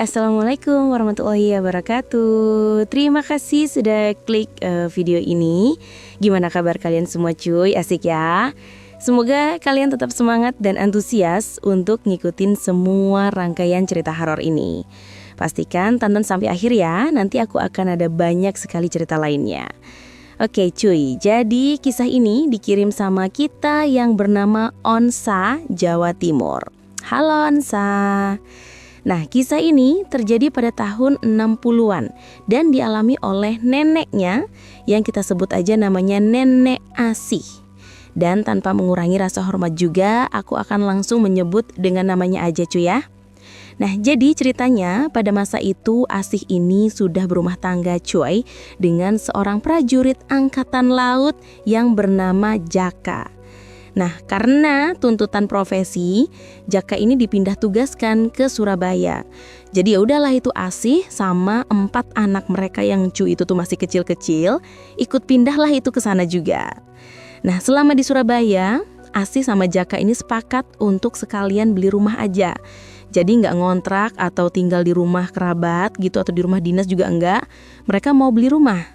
Assalamualaikum warahmatullahi wabarakatuh. Terima kasih sudah klik video ini. Gimana kabar kalian semua cuy? Asik ya? Semoga kalian tetap semangat dan antusias untuk ngikutin semua rangkaian cerita horor ini. Pastikan tonton sampai akhir ya, nanti aku akan ada banyak sekali cerita lainnya. Oke cuy, jadi kisah ini dikirim sama kita yang bernama Onsa, Jawa Timur. Halo Onsa. Nah, kisah ini terjadi pada tahun 60-an dan dialami oleh neneknya yang kita sebut aja namanya Nenek Asih. Dan tanpa mengurangi rasa hormat juga, aku akan langsung menyebut dengan namanya aja cuy ya. Nah, jadi ceritanya pada masa itu Asih ini sudah berumah tangga cuy dengan seorang prajurit angkatan laut yang bernama Jaka. Nah, karena tuntutan profesi, Jaka ini dipindah tugaskan ke Surabaya. Jadi ya udahlah itu Asih sama 4 anak mereka yang cuy itu tuh masih kecil-kecil, ikut pindahlah itu ke sana juga. Nah, selama di Surabaya, Asih sama Jaka ini sepakat untuk sekalian beli rumah aja. Jadi nggak ngontrak atau tinggal di rumah kerabat gitu atau di rumah dinas juga enggak. Mereka mau beli rumah.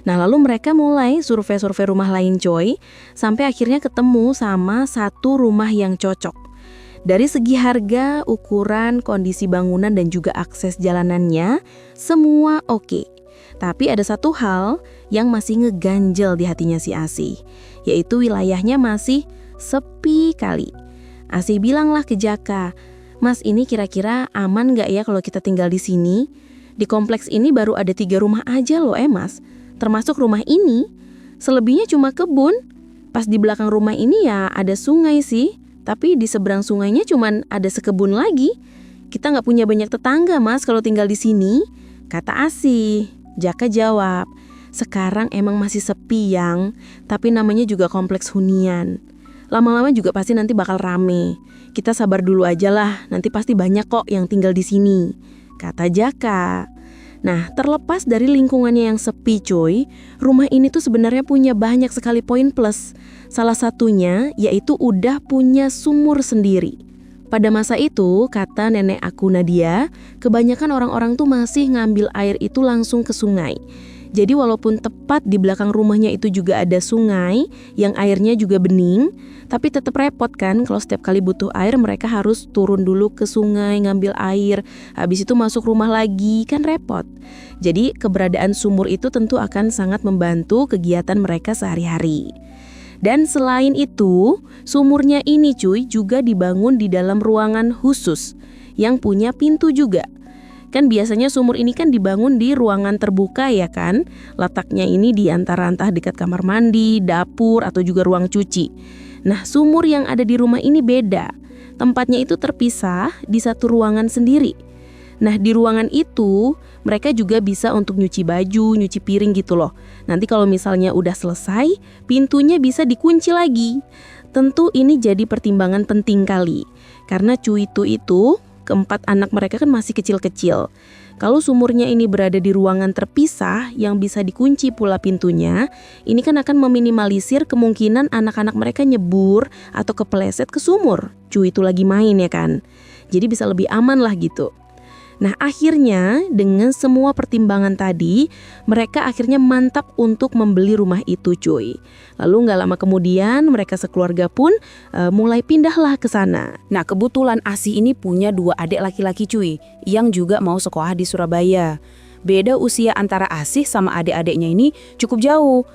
Nah lalu mereka mulai survei-survei rumah lain coy, sampai akhirnya ketemu sama satu rumah yang cocok. Dari segi harga, ukuran, kondisi bangunan dan juga akses jalanannya, semua oke. Tapi ada satu hal yang masih ngeganjel di hatinya si Asih, yaitu wilayahnya masih sepi kali. Asih bilanglah ke Jaka, "Mas, ini kira-kira aman gak ya kalau kita tinggal di sini? Di kompleks ini baru ada 3 rumah aja loh Mas. Termasuk rumah ini, selebihnya cuma kebun. Pas di belakang rumah ini ya ada sungai sih, tapi di seberang sungainya cuma ada sekebun lagi. Kita nggak punya banyak tetangga Mas kalau tinggal di sini," kata Asih. Jaka jawab, "Sekarang emang masih sepi yang, tapi namanya juga kompleks hunian. Lama-lama juga pasti nanti bakal rame. Kita sabar dulu aja lah, nanti pasti banyak kok yang tinggal di sini," kata Jaka. Nah, terlepas dari lingkungannya yang sepi cuy, rumah ini tuh sebenarnya punya banyak sekali poin plus. Salah satunya yaitu udah punya sumur sendiri. Pada masa itu, kata nenek aku Nadia, kebanyakan orang-orang tuh masih ngambil air itu langsung ke sungai. Jadi walaupun tepat di belakang rumahnya itu juga ada sungai yang airnya juga bening, tapi tetap repot kan kalau setiap kali butuh air mereka harus turun dulu ke sungai ngambil air, habis itu masuk rumah lagi, kan repot. Jadi keberadaan sumur itu tentu akan sangat membantu kegiatan mereka sehari-hari. Dan selain itu, sumurnya ini cuy juga dibangun di dalam ruangan khusus yang punya pintu juga. Kan biasanya sumur ini kan dibangun di ruangan terbuka ya kan. Letaknya ini di antara entah dekat kamar mandi, dapur, atau juga ruang cuci. Nah sumur yang ada di rumah ini beda. Tempatnya itu terpisah di satu ruangan sendiri. Nah di ruangan itu mereka juga bisa untuk nyuci baju, nyuci piring gitu loh. Nanti kalau misalnya udah selesai, pintunya bisa dikunci lagi. Tentu ini jadi pertimbangan penting kali. Karena cuitu itu keempat anak mereka kan masih kecil-kecil. Kalau sumurnya ini berada di ruangan terpisah yang bisa dikunci pula pintunya, ini kan akan meminimalisir kemungkinan anak-anak mereka nyebur atau kepeleset ke sumur. Cuy itu lagi main ya kan. Jadi bisa lebih aman lah gitu. Nah akhirnya dengan semua pertimbangan tadi, mereka akhirnya mantap untuk membeli rumah itu cuy. Lalu gak lama kemudian mereka sekeluarga pun mulai pindahlah ke sana. Nah kebetulan Asih ini punya 2 adik laki-laki cuy, yang juga mau sekolah di Surabaya. Beda usia antara Asih sama adik-adiknya ini cukup jauh.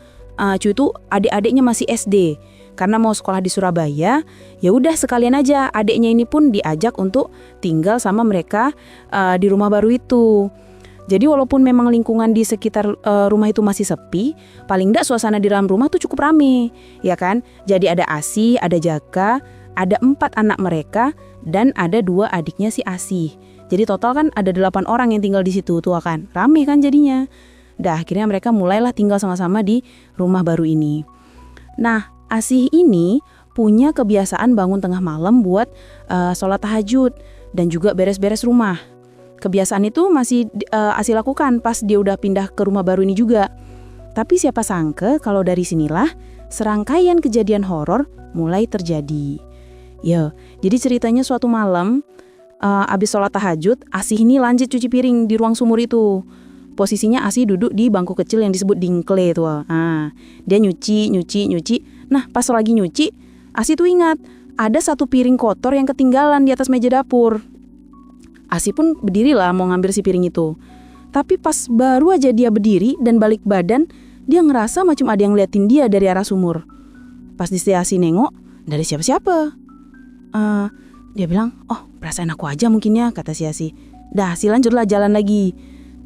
Cuy itu adik-adiknya masih SD. Karena mau sekolah di Surabaya, ya udah sekalian aja adiknya ini pun diajak untuk tinggal sama mereka di rumah baru itu. Jadi walaupun memang lingkungan di sekitar rumah itu masih sepi, paling enggak suasana di dalam rumah tuh cukup rame, ya kan? Jadi ada Asih, ada Jaka, ada 4 anak mereka dan ada 2 adiknya si Asih. Jadi total kan ada 8 orang yang tinggal di situ tuh kan, rame kan jadinya. Dah akhirnya mereka mulailah tinggal sama-sama di rumah baru ini. Nah Asih ini punya kebiasaan bangun tengah malam buat sholat tahajud dan juga beres-beres rumah. Kebiasaan itu masih Asih lakukan pas dia udah pindah ke rumah baru ini juga. Tapi siapa sangka kalau dari sinilah serangkaian kejadian horor mulai terjadi. Ya, jadi ceritanya suatu malam abis sholat tahajud, Asih ini lanjut cuci piring di ruang sumur itu. Posisinya Asih duduk di bangku kecil yang disebut dingkle tuh. Dia nyuci. Nah, pas lagi nyuci, Asih tuh ingat ada satu piring kotor yang ketinggalan di atas meja dapur. Asih pun berdiri lah mau ngambil si piring itu. Tapi pas baru aja dia berdiri dan balik badan, dia ngerasa macam ada yang ngeliatin dia dari arah sumur. Pas di Asih nengok, dari siapa-siapa. Dia bilang, oh perasaan aku aja mungkin ya, kata si Asih. Dah, Asih lanjutlah jalan lagi.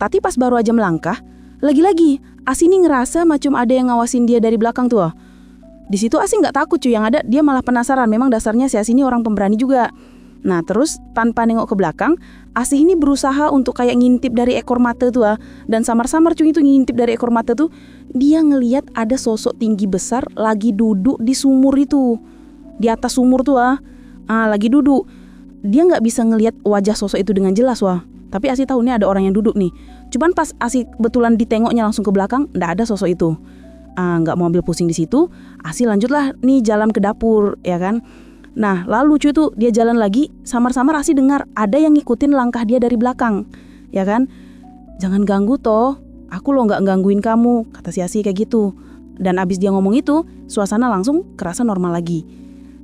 Tapi pas baru aja melangkah, lagi-lagi Asih ini ngerasa macam ada yang ngawasin dia dari belakang tuh. Di situ Asih nggak takut cuy, yang ada dia malah penasaran. Memang dasarnya si Asih ini orang pemberani juga. Nah terus tanpa nengok ke belakang, Asih ini berusaha untuk kayak ngintip dari ekor mata tuh. Dan samar-samar cuy itu ngintip dari ekor mata tuh, dia ngelihat ada sosok tinggi besar lagi duduk di sumur itu. Di atas sumur tuh lagi duduk. Dia nggak bisa ngelihat wajah sosok itu dengan jelas tapi Asih tahu nih ada orang yang duduk nih. Cuman pas Asih kebetulan ditengoknya langsung ke belakang, nggak ada sosok itu. Nggak mau ambil pusing di situ, Asih lanjutlah nih jalan ke dapur, ya kan. Nah lalu cuy tuh dia jalan lagi, samar-samar Asih dengar ada yang ngikutin langkah dia dari belakang, ya kan. Jangan ganggu toh, aku lo nggak gangguin kamu, kata si Asih kayak gitu. Dan abis dia ngomong itu, suasana langsung kerasa normal lagi.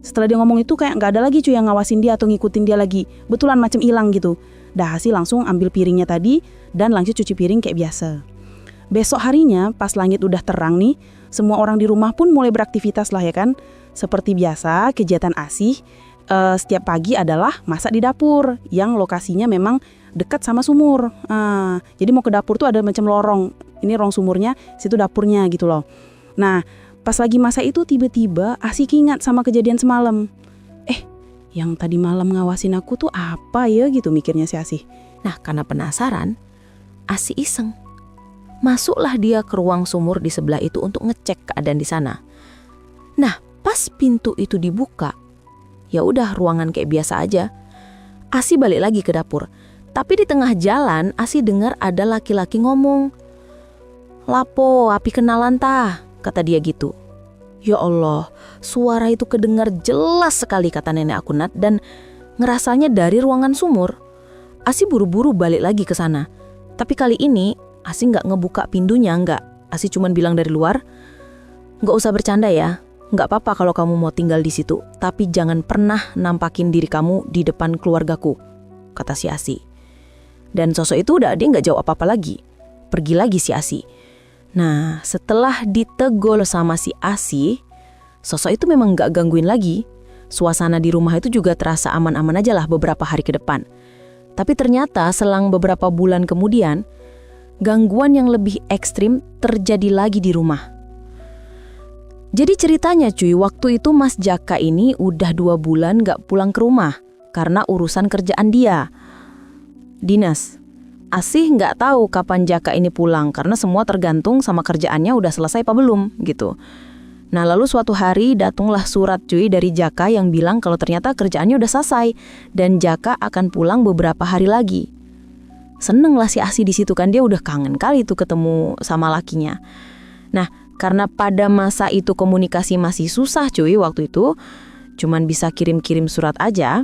Setelah dia ngomong itu kayak nggak ada lagi cuy yang ngawasin dia atau ngikutin dia lagi. Betulan macam hilang gitu. Dah Asih langsung ambil piringnya tadi dan lanjut cuci piring kayak biasa. Besok harinya pas langit udah terang nih, semua orang di rumah pun mulai beraktivitas lah ya kan. Seperti biasa kegiatan Asih setiap pagi adalah masak di dapur yang lokasinya memang dekat sama sumur. Jadi mau ke dapur tuh ada macam lorong. Ini lorong sumurnya, situ dapurnya gitu loh. Nah pas lagi masak itu tiba-tiba Asih ingat sama kejadian semalam. Yang tadi malam ngawasin aku tuh apa ya gitu mikirnya si Asih. Nah karena penasaran, Asih iseng. Masuklah dia ke ruang sumur di sebelah itu untuk ngecek keadaan di sana. Nah pas pintu itu dibuka, ya udah ruangan kayak biasa aja. Asih balik lagi ke dapur. Tapi di tengah jalan Asih dengar ada laki-laki ngomong. Lapo, api kenalan tah, kata dia gitu. Ya Allah, suara itu kedengar jelas sekali kata nenek aku Nat dan ngerasanya dari ruangan sumur. Asih buru-buru balik lagi ke sana. Tapi kali ini Asih nggak ngebuka pintunya, nggak. Asih cuman bilang dari luar, nggak usah bercanda ya. Nggak apa-apa kalau kamu mau tinggal di situ, tapi jangan pernah nampakin diri kamu di depan keluargaku, kata si Asih. Dan sosok itu dia nggak jawab apa-apa lagi. Pergi lagi si Asih. Nah, setelah ditegol sama si Asih, sosok itu memang gak gangguin lagi. Suasana di rumah itu juga terasa aman-aman aja lah beberapa hari ke depan. Tapi ternyata selang beberapa bulan kemudian, gangguan yang lebih ekstrim terjadi lagi di rumah. Jadi ceritanya cuy, waktu itu Mas Jaka ini udah 2 bulan gak pulang ke rumah karena urusan kerjaan dia. Dinas. Asih nggak tahu kapan Jaka ini pulang karena semua tergantung sama kerjaannya udah selesai apa belum gitu. Nah lalu suatu hari datanglah surat cuy dari Jaka yang bilang kalau ternyata kerjaannya udah selesai dan Jaka akan pulang beberapa hari lagi. Seneng lah si Asih di situ kan, dia udah kangen kali tuh ketemu sama lakinya. Nah karena pada masa itu komunikasi masih susah cuy waktu itu, cuman bisa kirim-kirim surat aja.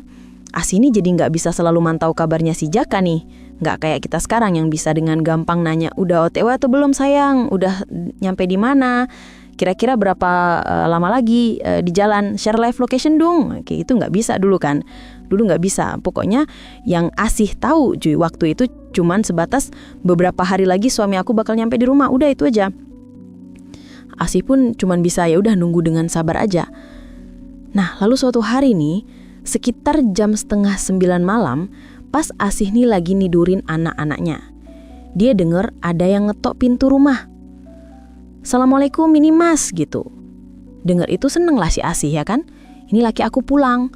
Asih ini jadi nggak bisa selalu mantau kabarnya si Jaka nih. Nggak kayak kita sekarang yang bisa dengan gampang nanya, udah OTW atau belum sayang, udah nyampe di mana, kira-kira berapa lama lagi di jalan, share live location dong. Kayak gitu nggak bisa dulu kan. Dulu nggak bisa. Pokoknya yang Asih tahu cuy waktu itu cuman sebatas beberapa hari lagi suami aku bakal nyampe di rumah. Udah itu aja. Asih pun cuman bisa ya udah nunggu dengan sabar aja. Nah lalu suatu hari nih, sekitar jam 8:30 malam, pas Asih nih lagi nidurin anak-anaknya, dia dengar ada yang ngetok pintu rumah. Assalamualaikum ini mas gitu. Dengar itu seneng lah si Asih ya kan. Ini laki aku pulang.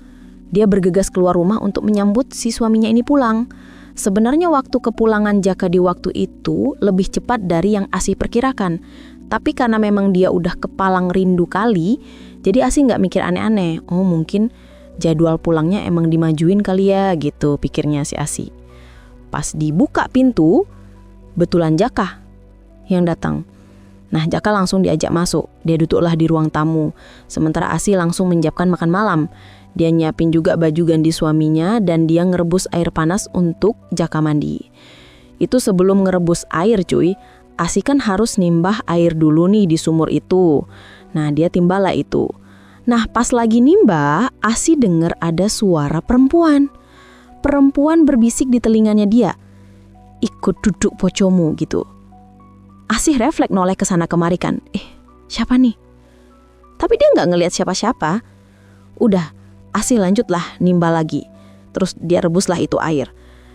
Dia bergegas keluar rumah untuk menyambut si suaminya ini pulang. Sebenarnya waktu kepulangan Jaka di waktu itu lebih cepat dari yang Asih perkirakan. Tapi karena memang dia udah kepalang rindu kali, jadi Asih nggak mikir aneh-aneh. Oh mungkin jadwal pulangnya emang dimajuin kali ya gitu pikirnya si Asih. Pas dibuka pintu, betulan Jaka yang datang. Nah, Jaka langsung diajak masuk. Dia duduklah di ruang tamu. Sementara Asi langsung menyiapkan makan malam. Dia nyiapin juga baju ganti suaminya dan dia ngerebus air panas untuk Jaka mandi. Itu sebelum ngerebus air cuy, Asi kan harus nimbah air dulu nih di sumur itu. Nah, dia timbala itu. Nah, pas lagi nimbah, Asi denger ada suara perempuan. Perempuan berbisik di telinganya dia. Ikut duduk pocomu gitu. Asih refleks noleh ke sana kemari kan. Siapa nih? Tapi dia nggak ngelihat siapa-siapa. Udah, Asih lanjutlah nimba lagi. Terus dia rebuslah itu air.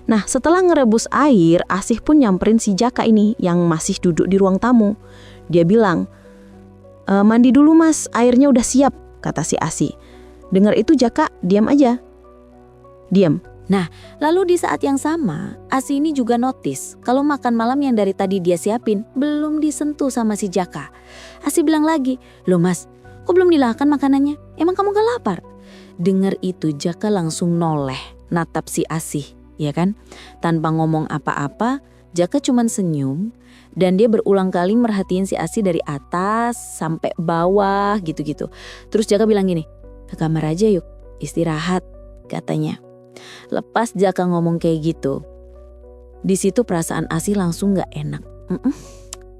Nah, setelah ngerebus air, Asih pun nyamperin si Jaka ini yang masih duduk di ruang tamu. Dia bilang, mandi dulu mas, airnya udah siap, kata si Asih. Dengar itu Jaka diam aja. Diam. Nah, lalu di saat yang sama, Asi ini juga notice kalau makan malam yang dari tadi dia siapin belum disentuh sama si Jaka. Asi bilang lagi, "Loh mas, kok belum dilakukan makanannya? Emang kamu gak lapar?" Dengar itu Jaka langsung noleh, natap si Asi, ya kan? Tanpa ngomong apa-apa, Jaka cuman senyum dan dia berulang kali merhatiin si Asi dari atas sampai bawah gitu-gitu. Terus Jaka bilang gini, "Ke kamar aja yuk, istirahat," katanya. Lepas Jaka ngomong kayak gitu, di situ perasaan Asi langsung gak enak.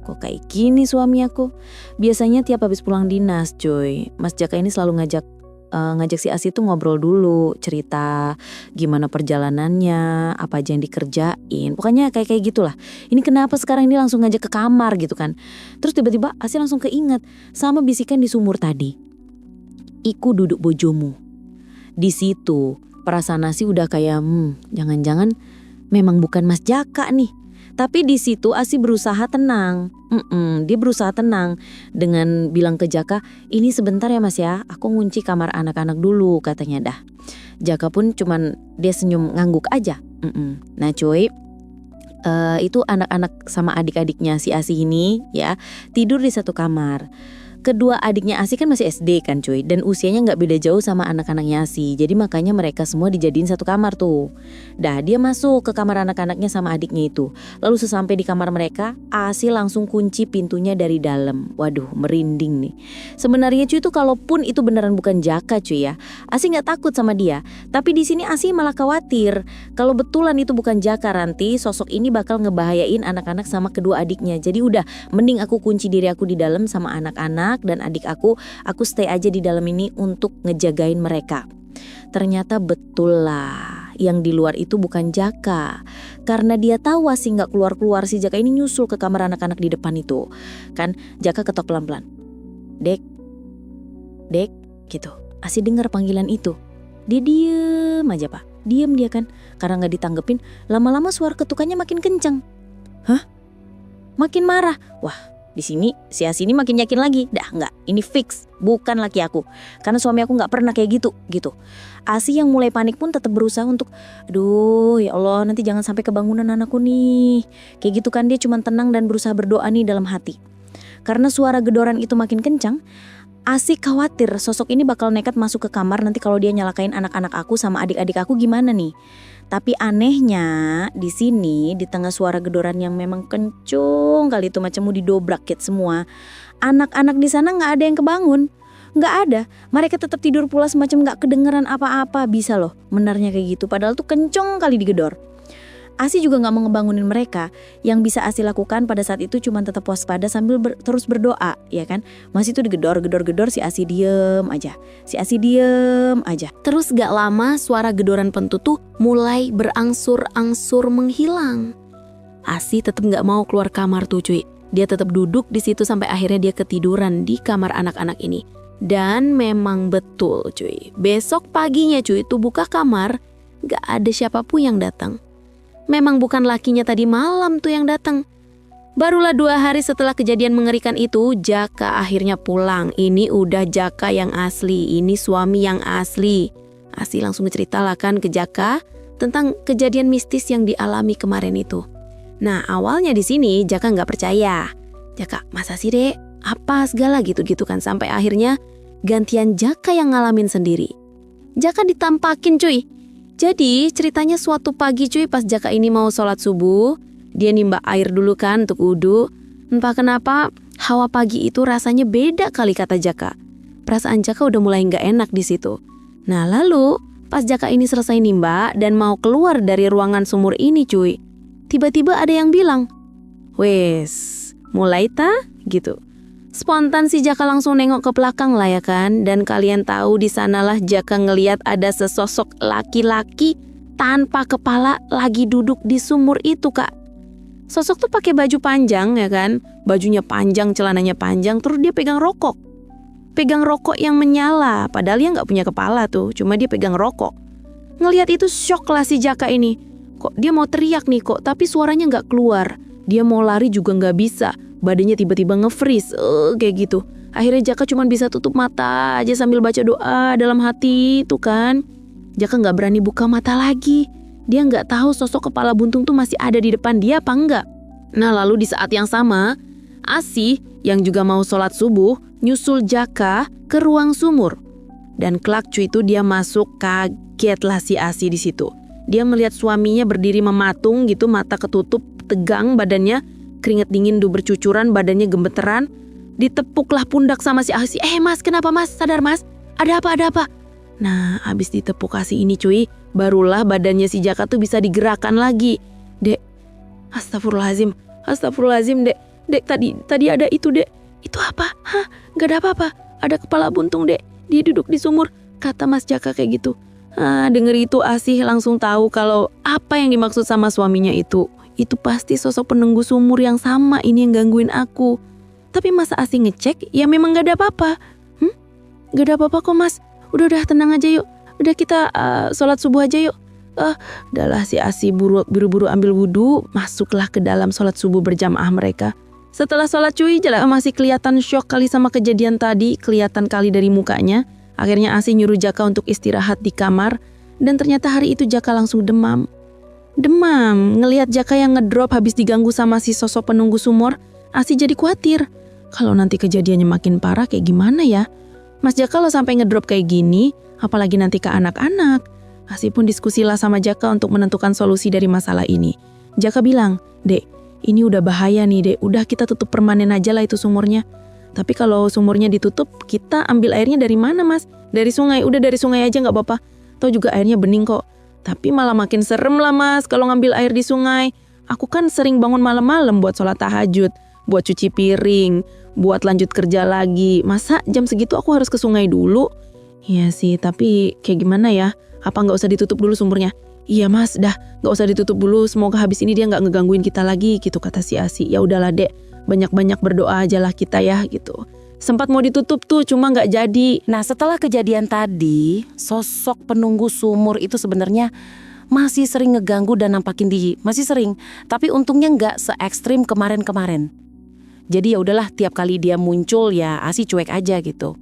Kok kayak gini suami aku? Biasanya tiap habis pulang dinas cuy, Mas Jaka ini selalu ngajak si Asi tuh ngobrol dulu, cerita gimana perjalanannya, apa aja yang dikerjain. Pokoknya kayak gitulah. Ini kenapa sekarang ini langsung ngajak ke kamar gitu kan. Terus tiba-tiba Asi langsung keinget sama bisikan di sumur tadi. "Iku duduk bojomu." Di situ perasaan Asi udah kayak jangan-jangan memang bukan Mas Jaka nih. Tapi di situ Asi berusaha tenang. Dia berusaha tenang dengan bilang ke Jaka, "Ini sebentar ya mas ya, aku ngunci kamar anak-anak dulu," katanya dah. Jaka pun cuman dia senyum ngangguk aja. Nah cuy, itu anak-anak sama adik-adiknya si Asi ini ya tidur di satu kamar. Kedua adiknya Asi kan masih SD kan cuy, dan usianya gak beda jauh sama anak-anaknya Asi. Jadi makanya mereka semua dijadiin satu kamar tuh. Dah dia masuk ke kamar anak-anaknya sama adiknya itu. Lalu sesampai di kamar mereka, Asi langsung kunci pintunya dari dalam. Waduh, merinding nih. Sebenarnya cuy itu kalaupun itu beneran bukan Jaka cuy ya, Asi gak takut sama dia. Tapi di sini Asi malah khawatir kalau betulan itu bukan Jaka, nanti sosok ini bakal ngebahayain anak-anak sama kedua adiknya. Jadi udah, mending aku kunci diri aku di dalam sama anak-anak dan adik aku stay aja di dalam ini untuk ngejagain mereka. Ternyata betul lah, yang di luar itu bukan Jaka. Karena dia tahu Asi gak keluar-keluar, si Jaka ini nyusul ke kamar anak-anak di depan itu. Kan Jaka ketok pelan-pelan, Dek, gitu. Asi dengar panggilan itu. Dia diem aja pak, diem dia kan. Karena gak ditanggepin, lama-lama suara ketukannya makin kencang. Makin marah. Wah, di sini si Asi ini makin yakin lagi, dah enggak, ini fix bukan laki aku, karena suami aku nggak pernah kayak gitu. Asi yang mulai panik pun tetap berusaha untuk, aduh ya Allah nanti jangan sampai kebangunan anakku nih, kayak gitu kan. Dia cuma tenang dan berusaha berdoa nih dalam hati. Karena suara gedoran itu makin kencang, Asi khawatir sosok ini bakal nekat masuk ke kamar. Nanti kalau dia nyalakain anak-anak aku sama adik-adik aku gimana nih? Tapi anehnya di sini di tengah suara gedoran yang memang kencung kali itu macam mau didobrak gitu semua, anak-anak di sana nggak ada yang kebangun, nggak ada. Mereka tetap tidur pula semacam nggak kedengeran apa-apa. Bisa loh menarnya kayak gitu. Padahal tuh kencung kali digedor. Asi juga gak mau ngebangunin mereka. Yang bisa Asi lakukan pada saat itu cuma tetap waspada sambil terus berdoa, ya kan. Masih tuh digedor si Asi diem aja. Terus gak lama suara gedoran pentu tuh mulai berangsur-angsur menghilang. Asi tetap gak mau keluar kamar tuh cuy. Dia tetap duduk di situ sampai akhirnya dia ketiduran di kamar anak-anak ini. Dan memang betul cuy, besok paginya cuy itu buka kamar, gak ada siapapun yang datang. Memang bukan lakinya tadi malam tuh yang datang. Barulah 2 hari setelah kejadian mengerikan itu, Jaka akhirnya pulang. Ini udah Jaka yang asli, ini suami yang asli. Asi langsung ceritakan ke Jaka tentang kejadian mistis yang dialami kemarin itu. Nah awalnya di sini Jaka nggak percaya. Jaka, masa sih dek? Apa segala gitu-gitu kan. Sampai akhirnya gantian Jaka yang ngalamin sendiri. Jaka ditampakin cuy. Jadi ceritanya suatu pagi cuy, pas Jaka ini mau sholat subuh, dia nimba air dulu kan untuk wudu. Entah kenapa Hawa pagi itu rasanya beda kali, kata Jaka. Perasaan Jaka udah mulai gak enak di situ. Nah lalu pas Jaka ini selesai nimba dan mau keluar dari ruangan sumur ini cuy, tiba-tiba ada yang bilang, "Wes, mulai ta?" gitu. Spontan si Jaka langsung nengok ke belakang lah ya kan. Dan kalian tahu di sanalah Jaka ngeliat ada sesosok laki-laki tanpa kepala lagi duduk di sumur itu, Kak. Sosok tuh pakai baju panjang ya kan. Bajunya panjang, celananya panjang, terus dia pegang rokok. Pegang rokok yang menyala, padahal dia nggak punya kepala tuh, cuma dia pegang rokok. Ngelihat itu shock lah si Jaka ini. Kok dia mau teriak nih kok, tapi suaranya nggak keluar. Dia mau lari juga nggak bisa. Badannya tiba-tiba nge-freeze, kayak gitu. Akhirnya Jaka cuma bisa tutup mata aja sambil baca doa dalam hati tuh kan. Jaka nggak berani buka mata lagi. Dia nggak tahu sosok kepala buntung tuh masih ada di depan dia apa enggak. Nah lalu di saat yang sama, Asih yang juga mau sholat subuh nyusul Jaka ke ruang sumur. Dan kelak cuy itu dia masuk, kagetlah si Asih di situ. Dia melihat suaminya berdiri mematung gitu, mata ketutup, tegang badannya. Keringat dingin tuh bercucuran, badannya gemeteran. Ditepuklah pundak sama si Asih. Mas, kenapa mas? Sadar mas? Ada apa? Nah, abis ditepuk Asih ini cuy, barulah badannya si Jaka tuh bisa digerakkan lagi. Dek, astagfirullahaladzim dek. Dek, tadi ada itu dek. Itu apa? Hah? Gak ada apa-apa. Ada kepala buntung dek. Dia duduk di sumur. Kata mas Jaka kayak gitu. Denger itu Asih langsung tahu kalau apa yang dimaksud sama suaminya itu. Itu pasti sosok penunggu sumur yang sama ini yang gangguin aku. Tapi masa Asih ngecek, ya memang gak ada apa-apa. Gak ada apa-apa kok mas. Udah tenang aja yuk. Udah kita sholat subuh aja yuk. Udahlah si Asih buru-buru ambil wudhu. Masuklah ke dalam sholat subuh berjamaah mereka. Setelah sholat cuy, jelas masih kelihatan shock kali sama kejadian tadi. Kelihatan kali dari mukanya. Akhirnya Asih nyuruh Jaka untuk istirahat di kamar. Dan ternyata hari itu Jaka langsung demam. Ngelihat Jaka yang ngedrop habis diganggu sama si sosok penunggu sumur, Asih jadi khawatir. Kalau nanti kejadiannya makin parah kayak gimana ya? Mas Jaka lo sampai ngedrop kayak gini, apalagi nanti ke anak-anak. Asih pun diskusilah sama Jaka untuk menentukan solusi dari masalah ini. Jaka bilang, "Dek, ini udah bahaya nih dek, udah kita tutup permanen aja lah itu sumurnya. Tapi kalau sumurnya ditutup, kita ambil airnya dari mana mas? Dari sungai, udah dari sungai aja gak apa-apa. Atau juga airnya bening kok. Tapi malah makin serem lah mas kalau ngambil air di sungai. Aku kan sering bangun malam-malam buat sholat tahajud, buat cuci piring, buat lanjut kerja lagi. Masa jam segitu aku harus ke sungai dulu?" "Iya sih, tapi kayak gimana ya? Apa gak usah ditutup dulu sumurnya?" "Iya mas, dah gak usah ditutup dulu. Semoga habis ini dia gak ngegangguin kita lagi," gitu kata si Asih. "Ya udahlah dek, banyak-banyak berdoa aja lah kita ya," gitu. Sempat mau ditutup tuh, cuma gak jadi. Nah setelah kejadian tadi, sosok penunggu sumur itu sebenarnya masih sering ngeganggu dan nampakin diri. Masih sering, tapi untungnya gak se-ekstrim kemarin-kemarin. Jadi ya udahlah, tiap kali dia muncul ya Asih cuek aja gitu.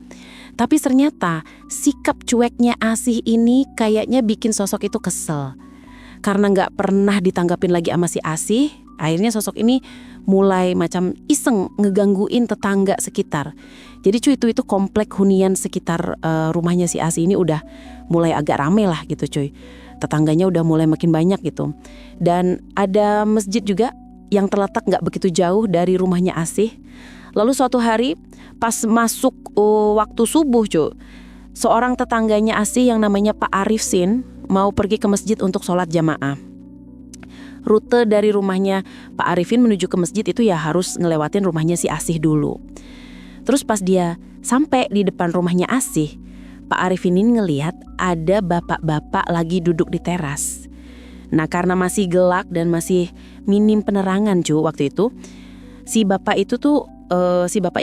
Tapi ternyata sikap cueknya Asih ini kayaknya bikin sosok itu kesel. Karena gak pernah ditanggapin lagi sama si Asih, akhirnya sosok ini mulai macam iseng ngegangguin tetangga sekitar. Jadi cuy itu komplek hunian sekitar rumahnya si Asih ini udah mulai agak rame lah gitu cuy. Tetangganya udah mulai makin banyak gitu. Dan ada masjid juga yang terletak gak begitu jauh dari rumahnya Asih. Lalu suatu hari pas masuk waktu subuh cuy, seorang tetangganya Asih yang namanya Pak Arif Sin mau pergi ke masjid untuk sholat jamaah. Rute dari rumahnya Pak Arifin menuju ke masjid itu ya harus ngelewatin rumahnya si Asih dulu. Terus pas dia sampai di depan rumahnya Asih, Pak Arifin ini ngelihat ada bapak-bapak lagi duduk di teras. Nah karena masih gelap dan masih minim penerangan cuy waktu itu, si bapak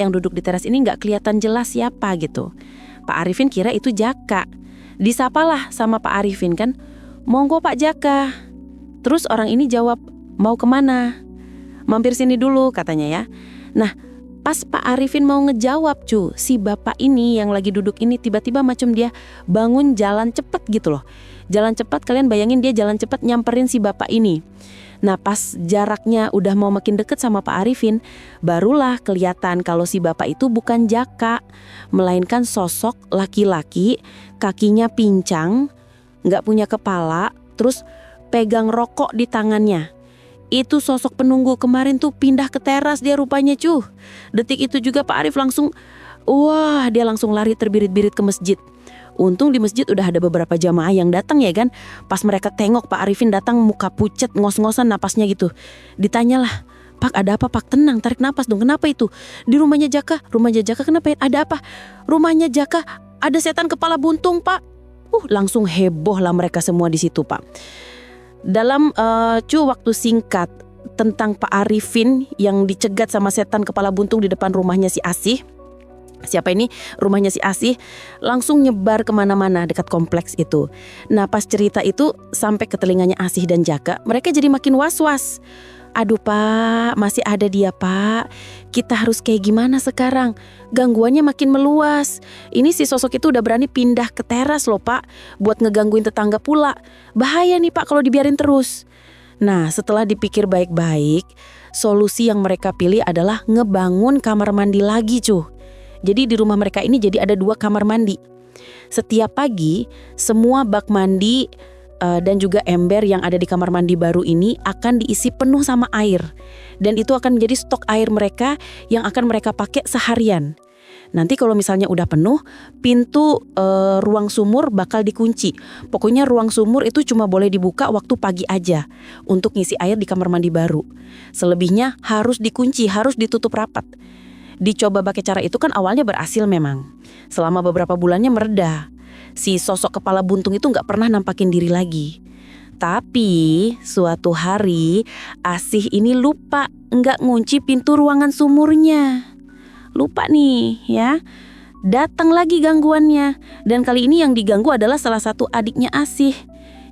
yang duduk di teras ini gak kelihatan jelas siapa gitu. Pak Arifin kira itu Jaka. Disapalah sama Pak Arifin kan, "Monggo Pak Jaka." Terus orang ini jawab, "Mau kemana?" "Mampir sini dulu," katanya ya. Nah pas Pak Arifin mau ngejawab si bapak ini yang lagi duduk ini tiba-tiba macam dia bangun jalan cepet gitu loh. Jalan cepat, kalian bayangin dia jalan cepat nyamperin si bapak ini. Nah pas jaraknya udah mau makin deket sama Pak Arifin, barulah kelihatan kalau si bapak itu bukan Jaka, melainkan sosok laki-laki, kakinya pincang, gak punya kepala, terus pegang rokok di tangannya. Itu sosok penunggu kemarin tuh pindah ke teras dia rupanya cuy. Detik itu juga Pak Arif langsung, wah dia langsung lari terbirit-birit ke masjid. Untung di masjid udah ada beberapa jamaah yang datang ya kan. Pas mereka tengok Pak Arifin datang muka pucet, ngos-ngosan napasnya gitu. Ditanyalah, Pak ada apa Pak? Tenang, tarik napas dong, kenapa itu? Di rumahnya Jaka kenapa ya? Ada apa? Rumahnya Jaka ada setan kepala buntung Pak. Langsung heboh lah mereka semua di situ Pak. Dalam waktu singkat tentang Pak Arifin yang dicegat sama setan kepala buntung di depan rumahnya si Asih. Siapa ini? Rumahnya si Asih langsung nyebar kemana-mana dekat kompleks itu. Nah pas cerita itu sampai ke telinganya Asih dan Jaka, mereka jadi makin was-was. Aduh Pak, masih ada dia Pak. Kita harus kayak gimana sekarang? Gangguannya makin meluas. Ini si sosok itu udah berani pindah ke teras loh Pak, buat ngegangguin tetangga pula. Bahaya nih Pak kalau dibiarin terus. Nah setelah dipikir baik-baik, solusi yang mereka pilih adalah ngebangun kamar mandi lagi cuy. Jadi di rumah mereka ini jadi ada 2 kamar mandi. Setiap pagi semua bak mandi dan juga ember yang ada di kamar mandi baru ini akan diisi penuh sama air. Dan itu akan menjadi stok air mereka yang akan mereka pakai seharian. Nanti kalau misalnya udah penuh, pintu ruang sumur bakal dikunci. Pokoknya ruang sumur itu cuma boleh dibuka waktu pagi aja untuk ngisi air di kamar mandi baru. Selebihnya harus dikunci, harus ditutup rapat. Dicoba pakai cara itu kan awalnya berhasil memang. Selama beberapa bulannya mereda. Si sosok kepala buntung itu gak pernah nampakin diri lagi. Tapi suatu hari Asih ini lupa gak ngunci pintu ruangan sumurnya. Lupa nih ya. Datang lagi gangguannya. Dan kali ini yang diganggu adalah salah satu adiknya Asih.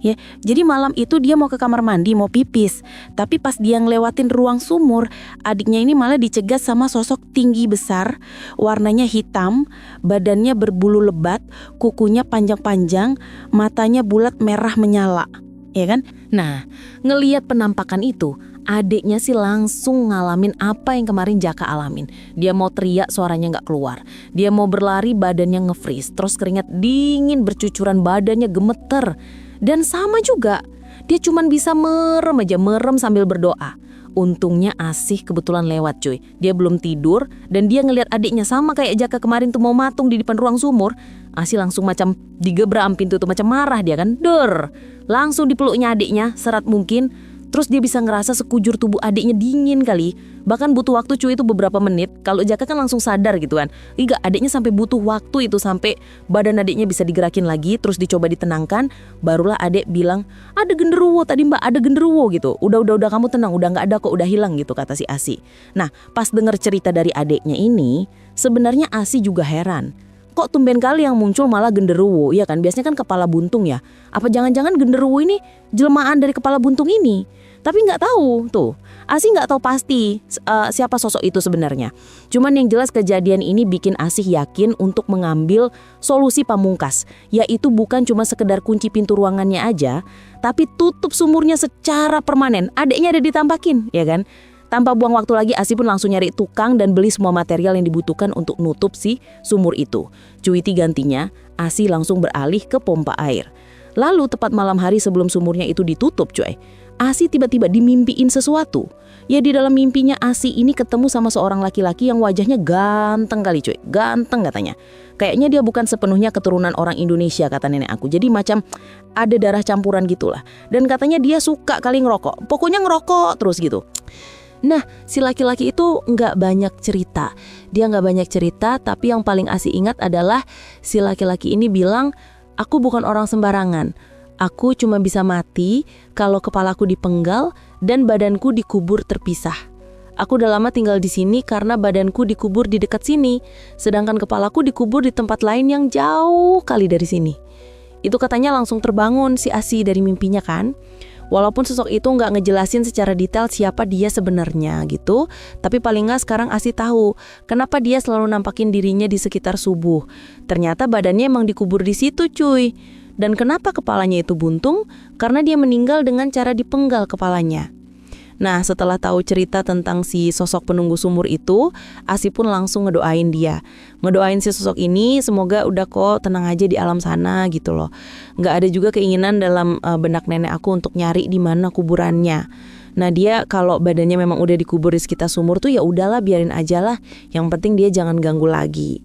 Ya, jadi malam itu dia mau ke kamar mandi, mau pipis. Tapi pas dia ngelewatin ruang sumur, adiknya ini malah dicegat sama sosok tinggi besar, warnanya hitam, badannya berbulu lebat, kukunya panjang-panjang, matanya bulat merah menyala. Ya kan? Nah, ngelihat penampakan itu, adiknya sih langsung ngalamin apa yang kemarin Jaka alamin. Dia mau teriak suaranya gak keluar. Dia mau berlari badannya nge-freeze. Terus keringat dingin bercucuran, badannya gemeter. Dan sama juga, dia cuman bisa merem sambil berdoa. Untungnya Asih kebetulan lewat cuy. Dia belum tidur dan dia ngelihat adiknya sama kayak Jaka kemarin tuh mau matung di depan ruang sumur. Asih langsung macam digebram pintu tuh, macam marah dia kan. Langsung dipeluknya adiknya serat mungkin. Terus dia bisa ngerasa sekujur tubuh adiknya dingin kali. Bahkan butuh waktu cuy itu beberapa menit. Kalau Jaka kan langsung sadar gitu kan. Enggak, adiknya sampai butuh waktu itu sampai badan adiknya bisa digerakin lagi. Terus dicoba ditenangkan. Barulah adik bilang, ada genderuwo tadi mbak, ada genderuwo gitu. Udah kamu tenang, udah gak ada kok, udah hilang gitu kata si Asih. Nah pas denger cerita dari adiknya ini, sebenarnya Asih juga heran. Kok tumben kali yang muncul malah genderuwo, ya kan? Biasanya kan kepala buntung ya. Apa jangan-jangan genderuwo ini jelmaan dari kepala buntung ini? Tapi nggak tahu tuh. Asih nggak tahu pasti siapa sosok itu sebenarnya. Cuman yang jelas kejadian ini bikin Asih yakin untuk mengambil solusi pamungkas, yaitu bukan cuma sekedar kunci pintu ruangannya aja, tapi tutup sumurnya secara permanen. Adeknya ada ditampakin, ya kan? Tanpa buang waktu lagi, Asih pun langsung nyari tukang dan beli semua material yang dibutuhkan untuk nutup si sumur itu. Cuiti gantinya, Asih langsung beralih ke pompa air. Lalu tepat malam hari sebelum sumurnya itu ditutup cuy, Asih tiba-tiba dimimpiin sesuatu. Ya di dalam mimpinya Asih ini ketemu sama seorang laki-laki yang wajahnya ganteng kali cuy. Ganteng katanya. Kayaknya dia bukan sepenuhnya keturunan orang Indonesia kata nenek aku. Jadi macam ada darah campuran gitulah. Dan katanya dia suka kali ngerokok. Pokoknya ngerokok terus gitu. Nah si laki-laki itu gak banyak cerita. Dia gak banyak cerita, tapi yang paling Asih ingat adalah si laki-laki ini bilang, aku bukan orang sembarangan. Aku cuma bisa mati kalau kepalaku dipenggal dan badanku dikubur terpisah. Aku udah lama tinggal di sini karena badanku dikubur di dekat sini, sedangkan kepalaku dikubur di tempat lain yang jauh kali dari sini. Itu katanya langsung terbangun si Asih dari mimpinya kan. Walaupun sosok itu nggak ngejelasin secara detail siapa dia sebenarnya gitu, tapi paling nggak sekarang Asih tahu kenapa dia selalu nampakin dirinya di sekitar subuh. Ternyata badannya emang dikubur di situ cuy. Dan kenapa kepalanya itu buntung? Karena dia meninggal dengan cara dipenggal kepalanya. Nah setelah tahu cerita tentang si sosok penunggu sumur itu, Asih pun langsung ngedoain dia. Ngedoain si sosok ini semoga udah kok tenang aja di alam sana gitu loh. Gak ada juga keinginan dalam benak nenek aku untuk nyari di mana kuburannya. Nah dia kalau badannya memang udah dikubur di sekitar sumur tuh ya udahlah biarin aja lah. Yang penting dia jangan ganggu lagi.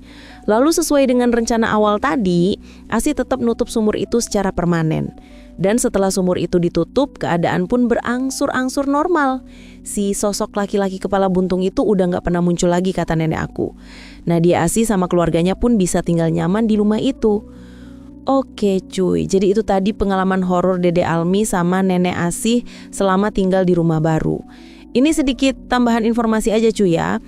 Lalu sesuai dengan rencana awal tadi, Asih tetap nutup sumur itu secara permanen. Dan setelah sumur itu ditutup, keadaan pun berangsur-angsur normal. Si sosok laki-laki kepala buntung itu udah gak pernah muncul lagi kata nenek aku. Nah dia Asih sama keluarganya pun bisa tinggal nyaman di rumah itu. Oke cuy, jadi itu tadi pengalaman horor Dede Almi sama nenek Asih selama tinggal di rumah baru. Ini sedikit tambahan informasi aja cuy ya.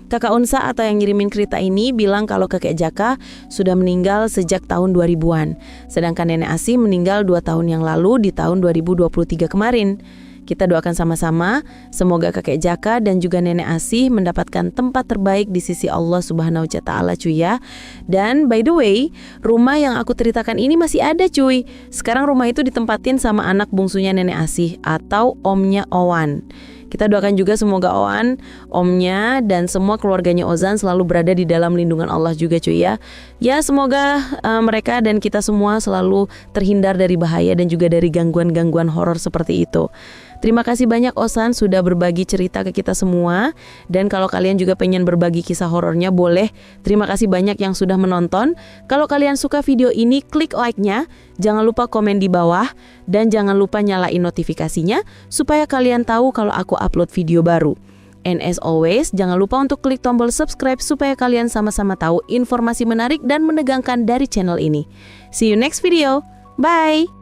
Kakak Unsa atau yang ngirimin cerita ini bilang kalau kakek Jaka sudah meninggal sejak tahun 2000-an. Sedangkan nenek Asih meninggal 2 tahun yang lalu di tahun 2023 kemarin. Kita doakan sama-sama, semoga kakek Jaka dan juga nenek Asih mendapatkan tempat terbaik di sisi Allah Subhanahu wa Ta'ala cuy ya. Dan by the way, rumah yang aku ceritakan ini masih ada cuy. Sekarang rumah itu ditempatin sama anak bungsunya nenek Asih atau omnya Owan. Kita doakan juga semoga Owan, omnya, dan semua keluarganya Ozan selalu berada di dalam lindungan Allah juga cuy ya. Ya semoga mereka dan kita semua selalu terhindar dari bahaya dan juga dari gangguan-gangguan horor seperti itu. Terima kasih banyak Ozan sudah berbagi cerita ke kita semua. Dan kalau kalian juga pengen berbagi kisah horornya boleh. Terima kasih banyak yang sudah menonton. Kalau kalian suka video ini, klik like-nya. Jangan lupa komen di bawah. Dan jangan lupa nyalain notifikasinya supaya kalian tahu kalau aku upload video baru. And as always, jangan lupa untuk klik tombol subscribe supaya kalian sama-sama tahu informasi menarik dan menegangkan dari channel ini. See you next video. Bye!